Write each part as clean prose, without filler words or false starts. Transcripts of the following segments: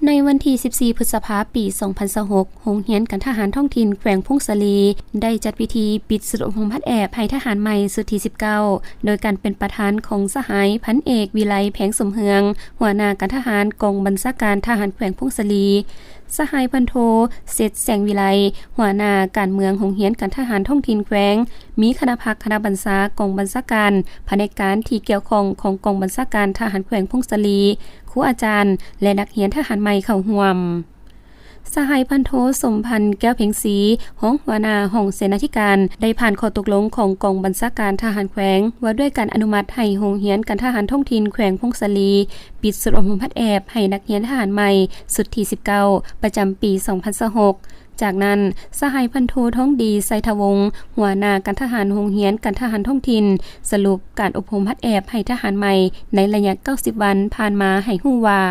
ในวันที่ 14 พฤษภาคม ปี 2026 โรงเรียนการทหารท้องถิ่นแขวงพงศลีได้จัดพิธีปิดสุดอบรมพัดแอบให้ทหารใหม่สุดที่ 19 โดยการเป็นประธานของสหายพันเอกวิไลแผงสมเฮืองหัวหน้าการทหารกองบัญชาการทหารแขวงพงศลีสหายพันโทเสร็จแสงวิไลหัวหน้าการเมืองโรงเรียนการทหารท้องถิ่นแขวงมีคณะพักคณะบัญชากองบัญชาการแผนกการที่เกี่ยวข้องของกองบัญชาการทหารแขวงพงศลีครูอาจารย์และนักเรียนทหารใหม่เข้าร่วมสหายพันโทสมพันธ์แก้วเพ็งศรีห้องหัวหน้าห้องเสนาธิการได้ผ่านข้อตกลงของกองบัญชาการทหารแขวงว่าด้วยการอนุมัติให้โรงเรียนการทหารท้องถิ่นแขวงพงศลีปิดสุดอบรมพัดแอบให้นักเรียนทหารใหม่สุดที่ 19 ประจำปี 2026จากนั้นสหายพันโทท้องดีไซทวงศ์หัวหน้าการทหารโรงเรียนการทหารท้องถิ่นสรุปการอบรมพัดแอบให้ทหารใหม่ในระยะ 90 วันผ่านมาให้ฮู้ว่า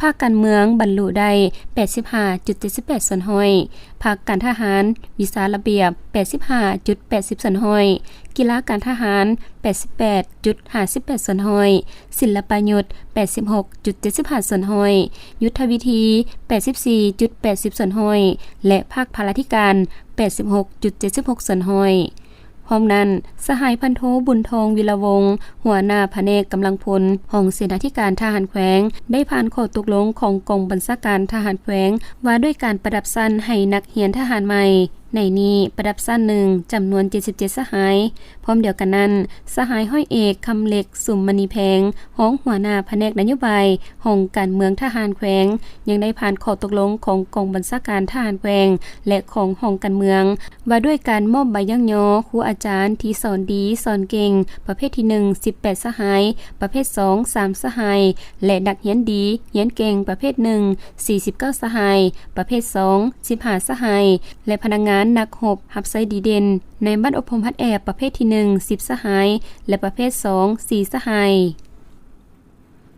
ภาคการเมืองบรรลุได้ 85.78 ส่วนห้อยภาคการทหารวิชาระเบียบ 85.80 ส่วนห้อยกีฬาการทหาร 88.58 ส่วนห้อยศิลปยุทธ์ 86.75 ส่วนห้อยยุทธวิธี 84.80 ส่วนห้อยและภาคพลาธิการ 86.76 ส่วนห้อยพร้อมนั้นสหายพันโทบุญทองวิรวงศ์หัวหน้าแผนกกำลังพลห้องเสนาธิการทหารแขวงได้ผ่านข้อตกลงของกองบัญชาการทหารแขวงว่าด้วยการประดับสั้นให้นักเรียนทหารใหม่ในนี้ประดับสั้นหนึ่งจำนวน 77 สหายพร้อมเดียวกันนั้นสหายห้อยเอกคำเหล็กสุมมณีแพงห้องหัวหน้าแผนกนโยบายห้องการเมืองทหารแขวงยังได้ผ่านข้อตกลงของกองบัญชาการทหารแขวงและของห้องการเมืองว่าด้วยการมอบใบย่างยอครูอาจารย์ที่สอนดีสอนเก่งประเภทที่1 18 สหายประเภท2 3 สหายและนักเรียนดีเรียนเก่งประเภท1 49 สหายประเภท2 15 สหายและพนักงานนักรบรับใช้ดีเด่นในบ้านอบรมพัดแอบประเภทที่1 10 สหายและประเภท2 4 สหาย